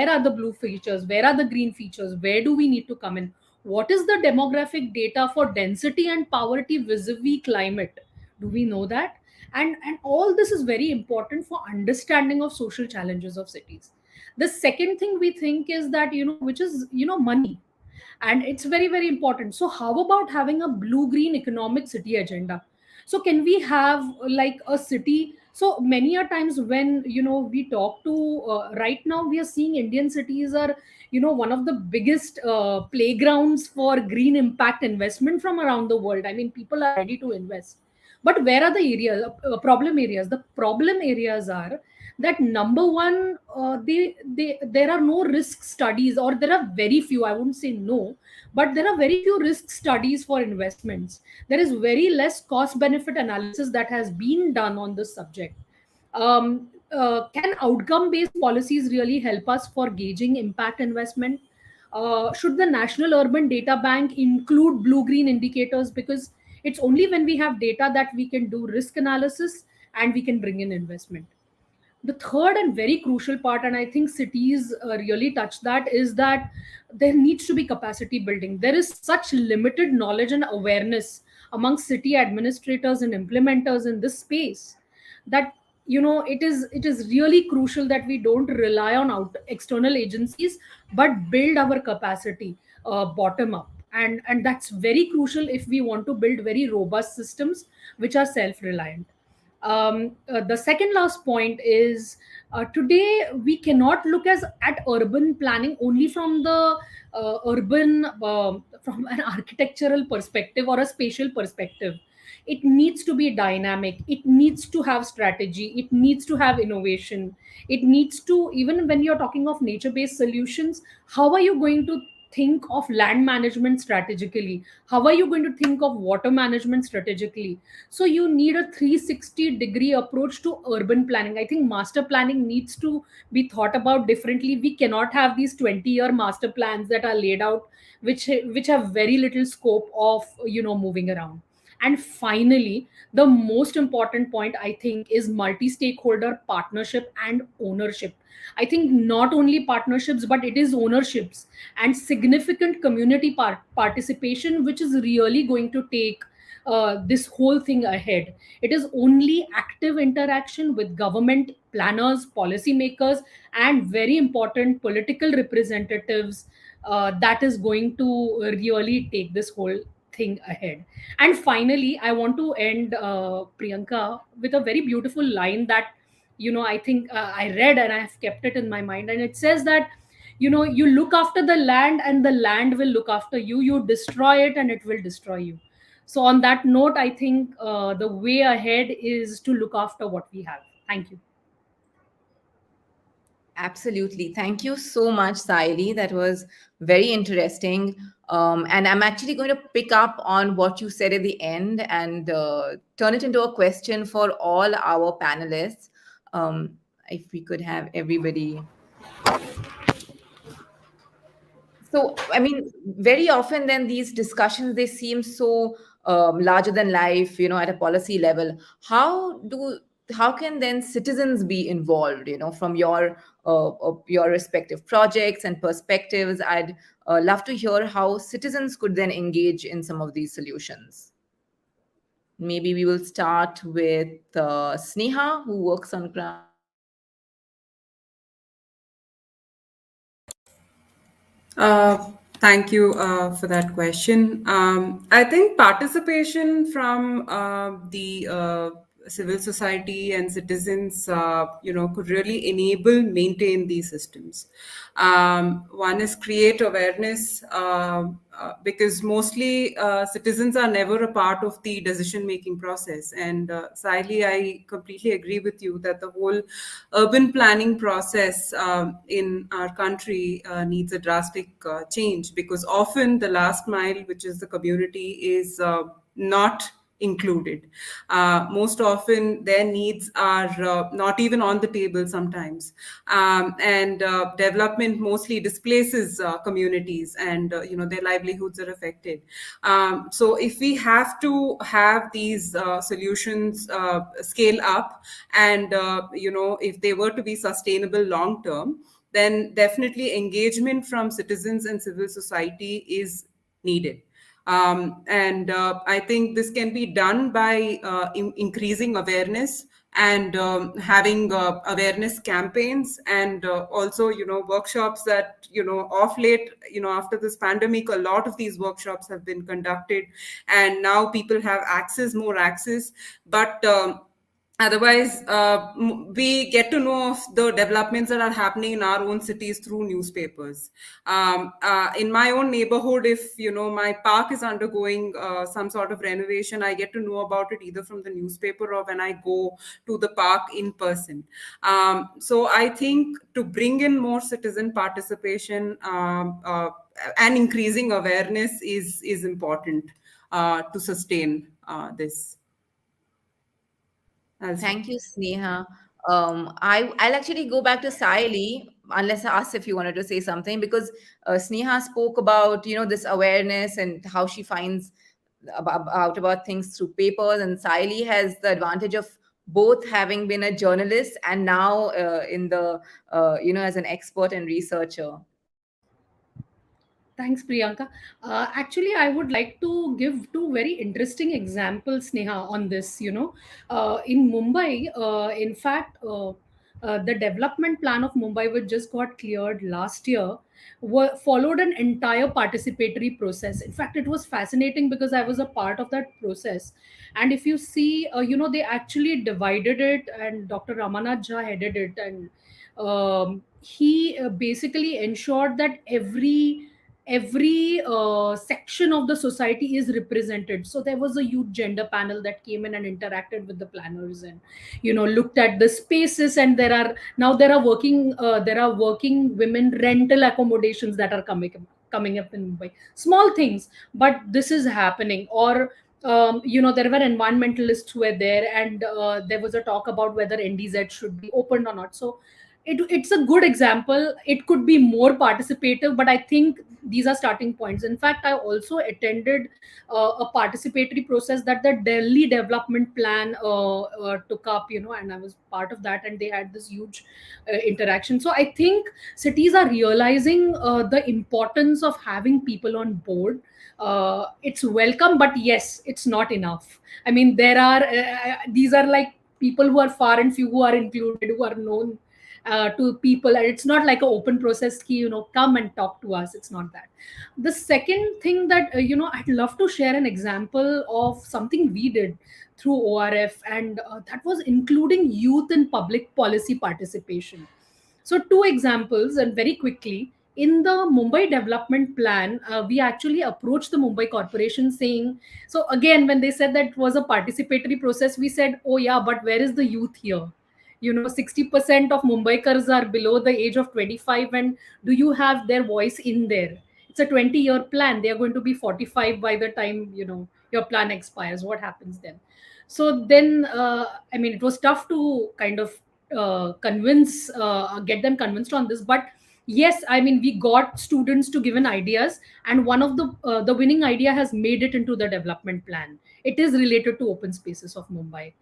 are the blue features, where are the green features, where do we need to come in, what is the demographic data for density and poverty vis-a-vis climate? Do we know that? And all this is very important for understanding of social challenges of cities. The second thing we think is that which is money, and it's very very important. So how about having a blue green economic city agenda? So can we have like a city? So many a times when we talk to right now, we are seeing Indian cities are one of the biggest playgrounds for green impact investment from around the world. I mean, people are ready to invest. But where are the areas, problem areas? The problem areas are that number one, there are no risk studies, or there are very few. I wouldn't say no, but there are very few risk studies for investments. There is very less cost benefit analysis that has been done on this subject. Can outcome based policies really help us for gauging impact investment? Should the National Urban Data Bank include blue green indicators? Because it's only when we have data that we can do risk analysis and we can bring in investment. The third and very crucial part, and I think cities really touch that, is that there needs to be capacity building. There is such limited knowledge and awareness among city administrators and implementers in this space that, it is really crucial that we don't rely on external agencies, but build our capacity bottom up. And that's very crucial if we want to build very robust systems which are self reliant. The second last point is, today we cannot look at urban planning only from the urban from an architectural perspective or a spatial perspective. It needs to be dynamic, it needs to have strategy, it needs to have innovation, it needs to, even when you're talking of nature based solutions, how are you going to think of land management strategically? How are you going to think of water management strategically? So you need a 360-degree approach to urban planning. I think master planning needs to be thought about differently. We cannot have these 20-year master plans that are laid out, which have very little scope of moving around. And finally, the most important point, I think, is multi-stakeholder partnership and ownership. I think not only partnerships, but it is ownerships and significant community participation, which is really going to take this whole thing ahead. It is only active interaction with government, planners, policymakers, and very important political representatives that is going to really take this whole thing ahead. And finally, I want to end, Priyanka, with a very beautiful line that, I think I read and I have kept it in my mind. And it says that, you look after the land and the land will look after you. You destroy it and it will destroy you. So, on that note, I think the way ahead is to look after what we have. Thank you. Absolutely. Thank you so much, Saili. That was very interesting. And I'm actually going to pick up on what you said at the end and turn it into a question for all our panelists. If we could have everybody. So, I mean, very often then these discussions, they seem so larger than life, at a policy level. How can then citizens be involved, from your respective projects and perspectives? I'd love to hear how citizens could then engage in some of these solutions. Maybe we will start with Sneha, who works on ground. Thank you for that question. I think participation from the civil society and citizens, could really enable maintain these systems. One is create awareness, because mostly citizens are never a part of the decision-making process. And Saili, I completely agree with you that the whole urban planning process in our country needs a drastic change, because often the last mile, which is the community, is not included. Most often their needs are not even on the table sometimes. And development mostly displaces communities, and their livelihoods are affected. So if we have to have these solutions scale up, and if they were to be sustainable long term, then definitely engagement from citizens and civil society is needed. And I think this can be done by increasing awareness and having awareness campaigns, and also workshops that off late, after this pandemic, a lot of these workshops have been conducted, and now people have more access. But Otherwise, we get to know of the developments that are happening in our own cities through newspapers. In my own neighborhood, if my park is undergoing some sort of renovation, I get to know about it either from the newspaper or when I go to the park in person. So I think to bring in more citizen participation and increasing awareness is important to sustain this. Thank you, Sneha. I'll actually go back to Saili, unless I asked if you wanted to say something, because Sneha spoke about this awareness and how she finds about things through papers, and Saili has the advantage of both having been a journalist and now in the as an expert and researcher. Thanks, Priyanka. Actually, I would like to give two very interesting examples, Neha, on this. In Mumbai, in fact, the development plan of Mumbai, which just got cleared last year, followed an entire participatory process. In fact, it was fascinating because I was a part of that process. And if you see, they actually divided it, and Dr. Ramanath Jha headed it, and he basically ensured that every section of the society is represented. So there was a huge gender panel that came in and interacted with the planners, and looked at the spaces. And there are working women rental accommodations that are coming up in Mumbai. Small things, but this is happening. Or there were environmentalists who were there, and there was a talk about whether NDZ should be opened or not. So it's a good example. It could be more participative, but I think these are starting points. In fact, I also attended a participatory process that the Delhi development plan took up, and I was part of that, and they had this huge interaction. So I think cities are realizing the importance of having people on board. It's welcome, but yes, it's not enough. I mean, there are these are like people who are far and few who are included, who are known to people, and it's not like an open process key, come and talk to us. It's not that. The second thing that I'd love to share an example of something we did through ORF, and that was including youth in public policy participation. So two examples, and very quickly. In the Mumbai development plan, we actually approached the Mumbai corporation saying, so again, when they said that it was a participatory process, we said, oh yeah, but where is the youth here? 60% of Mumbaikars are below the age of 25, and do you have their voice in there? It's a 20-year plan. They are going to be 45 by the time your plan expires. What happens then? So then, I mean, it was tough to kind of get them convinced on this. But yes, I mean, we got students to give in ideas, and one of the winning idea has made it into the development plan. It is related to open spaces of Mumbai.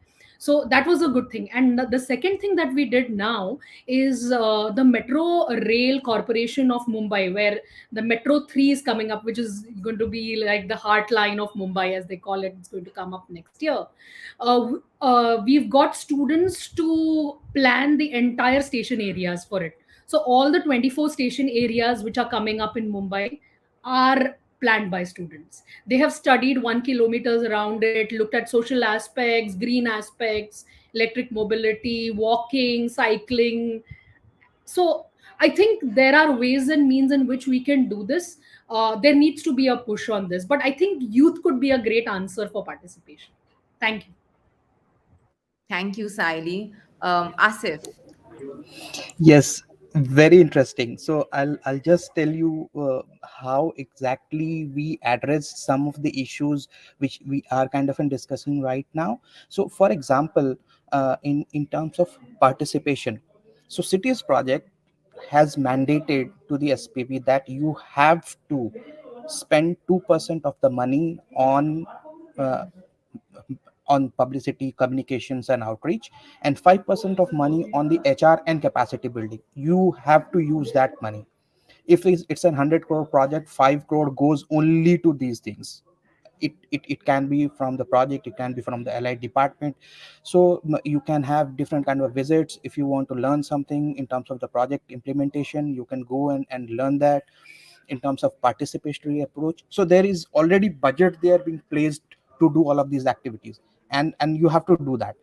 So that was a good thing. And the second thing that we did now is the Metro Rail Corporation of Mumbai, where the Metro 3 is coming up, which is going to be like the heart line of Mumbai, as they call it. It's going to come up next year. We've got students to plan the entire station areas for it. So all the 24 station areas which are coming up in Mumbai are planned by students. They have studied 1 kilometers around it, looked at social aspects, green aspects, electric mobility, walking, cycling. So I think there are ways and means in which we can do this. There needs to be a push on this, but I think youth could be a great answer for participation. Thank you. Thank you, Saili. Asif. Yes, very interesting. So I'll just tell you how exactly we address some of the issues which we are kind of in discussing right now. So, for example, in terms of participation, so cities project has mandated to the SPV that you have to spend 2% of the money uh, on publicity, communications, and outreach, and 5% of money on the HR and capacity building. You have to use that money. If it's a 100 crore project, 5 crore goes only to these things. It can be from the project, it can be from the allied department. So you can have different kind of visits. If you want to learn something in terms of the project implementation, you can go and learn that. In terms of participatory approach, so there is already budget there being placed to do all of these activities, and you have to do that.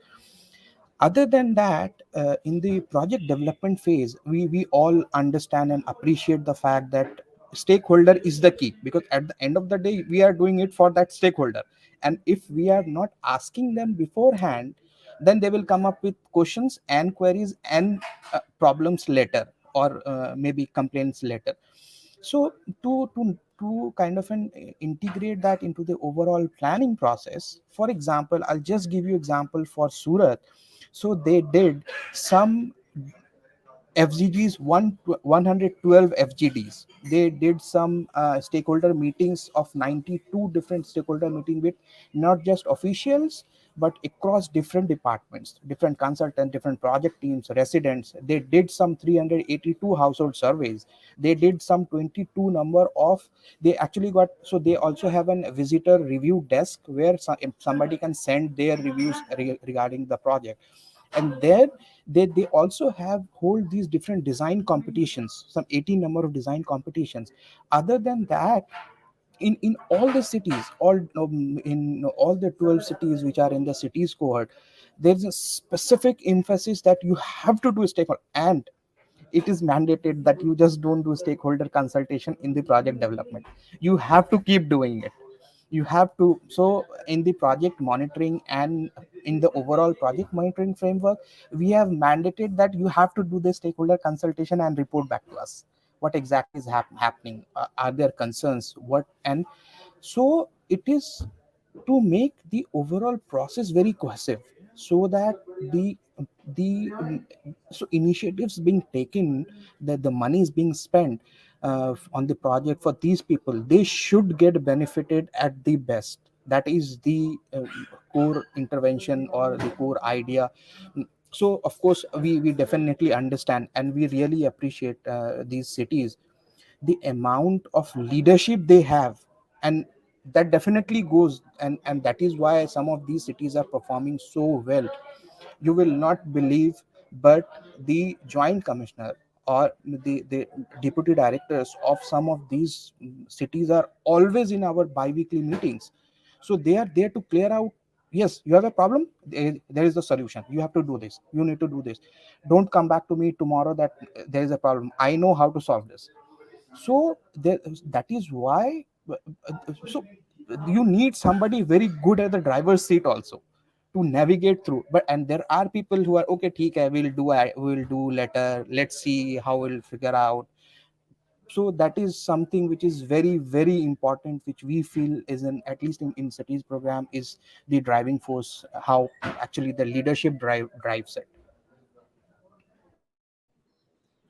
Other than that, in the project development phase, we all understand and appreciate the fact that stakeholder is the key, because at the end of the day we are doing it for that stakeholder. And if we are not asking them beforehand, then they will come up with questions and queries and problems later, or maybe complaints later. So to kind of integrate that into the overall planning process, for example, I'll just give you example for Surat. So they did some FGDs, 112 FGDs. They did some stakeholder meetings of 92 different stakeholder meeting with not just officials, but across different departments, different consultants, different project teams, residents. They did some 382 household surveys. They did some 22 number of, they actually got, so they also have a visitor review desk where somebody can send their reviews regarding the project. And there they also have hold these different design competitions, some 18 number of design competitions. Other than that, in all the cities, all in all the 12 cities which are in the cities cohort, there's a specific emphasis that you have to do stakeholder, and it is mandated that you just don't do stakeholder consultation in the project development. You have to keep doing it. You have to. So in the project monitoring and in the overall project monitoring framework, we have mandated that you have to do the stakeholder consultation and report back to us what exactly is happening. Are there concerns, what, and so it is to make the overall process very cohesive, so that the so initiatives being taken, that the money is being spent on the project for these people, they should get benefited at the best. That is the core intervention or the core idea. So of course we definitely understand and we really appreciate these cities, the amount of leadership they have, and that definitely goes, and that is why some of these cities are performing so well. You will not believe, but the joint commissioner or the deputy directors of some of these cities are always in our bi-weekly meetings. So they are there to clear out, yes, you have a problem, there is a solution, you have to do this, you need to do this. Don't come back to me tomorrow that there is a problem, I know how to solve this. So that is why, so you need somebody very good at the driver's seat also to navigate through. But and there are people who are okay, theek hai, we'll do later, let's see how we'll figure out. So that is something which is very very important, which we feel is an, at least in cities program, is the driving force, how actually the leadership drives it.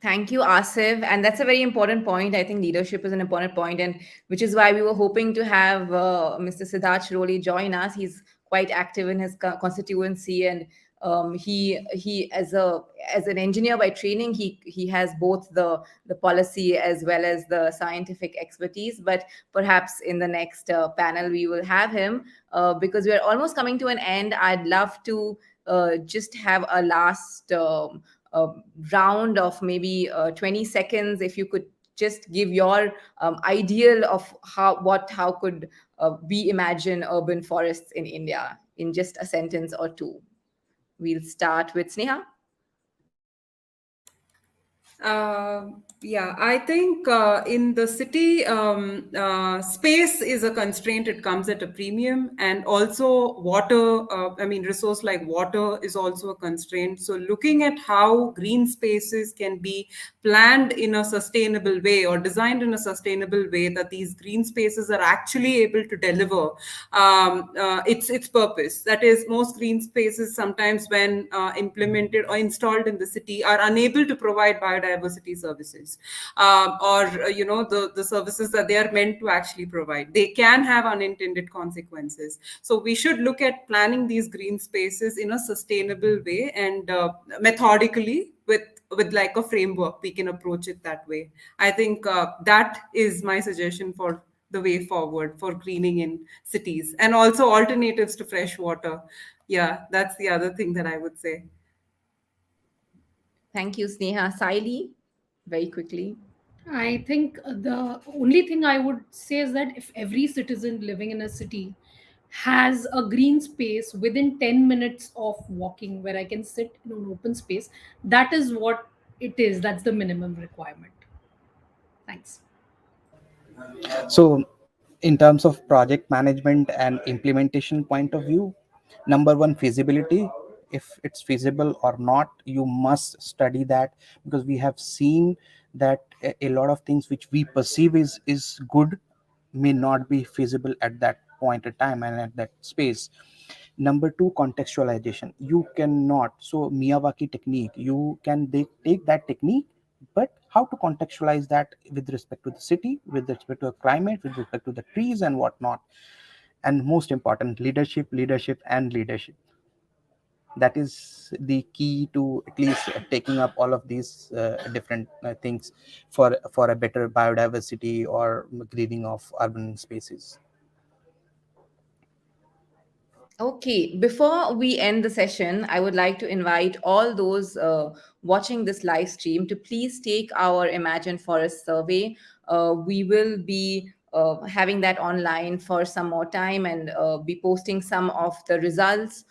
Thank you, Asif. And that's a very important point. I think leadership is an important point, and which is why we were hoping to have Mr. Siddharth Shiroli join us. He's quite active in his constituency, and he as an engineer by training, he has both the policy as well as the scientific expertise. But perhaps in the next panel we will have him, because we are almost coming to an end. I'd love to just have a last. A round of maybe 20 seconds, if you could just give your ideal of how could we imagine urban forests in India in just a sentence or two. We'll start with Sneha. Yeah, I think in the city, space is a constraint. It comes at a premium, and also water. Resource like water is also a constraint. So, looking at how green spaces can be planned in a sustainable way or designed in a sustainable way, that these green spaces are actually able to deliver its purpose. That is, most green spaces sometimes, when implemented or installed in the city, are unable to provide biodiversity services, the services that they are meant to actually provide. They can have unintended consequences. So we should look at planning these green spaces in a sustainable way, and methodically, with like a framework, we can approach it that way. I think that is my suggestion for the way forward for greening in cities, and also alternatives to fresh water. Yeah, that's the other thing that I would say. Thank you, Sneha. Saili, very quickly. I think the only thing I would say is that if every citizen living in a city has a green space within 10 minutes of walking where I can sit in an open space. That is what it is. That's the minimum requirement. Thanks. So, in terms of project management and implementation point of view, number one, feasibility. If it's feasible or not, you must study that, because we have seen that a lot of things which we perceive is good may not be feasible at that point of time and at that space. Number two, contextualization. You cannot, so Miyawaki technique, you can take that technique, but how to contextualize that with respect to the city, with respect to the climate, with respect to the trees and whatnot. And most important, leadership, leadership and leadership. That is the key to at least taking up all of these different things for a better biodiversity or greening of urban spaces. Okay, before we end the session, I would like to invite all those watching this live stream to please take our Imagine Forest survey. We will be having that online for some more time and be posting some of the results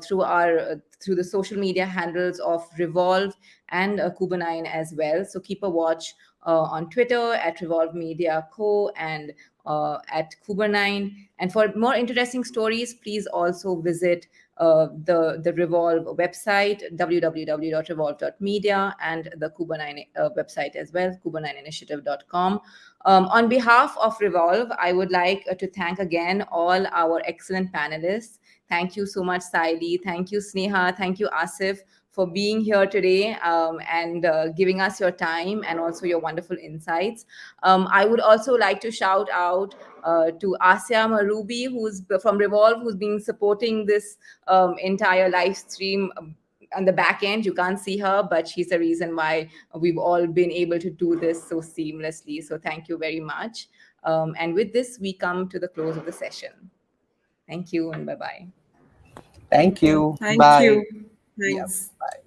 through the social media handles of Revolve and Kuba9 as well. So keep a watch on Twitter at Revolve Media Co. and at Kuba9. And for more interesting stories, please also visit the Revolve website, www.revolve.media, and the Kuba9 website as well, kuba9initiative.com. On behalf of Revolve, I would like to thank again all our excellent panelists. Thank you so much, Saili. Thank you, Sneha. Thank you, Asif, for being here today and giving us your time and also your wonderful insights. I would also like to shout out to Asya Marubi, who's from Revolve, who's been supporting this entire live stream on the back end. You can't see her, but she's the reason why we've all been able to do this so seamlessly. So thank you very much. And with this, we come to the close of the session. Thank you and bye bye. Thank you. Thank Bye. you. Yeah. Thanks. Bye.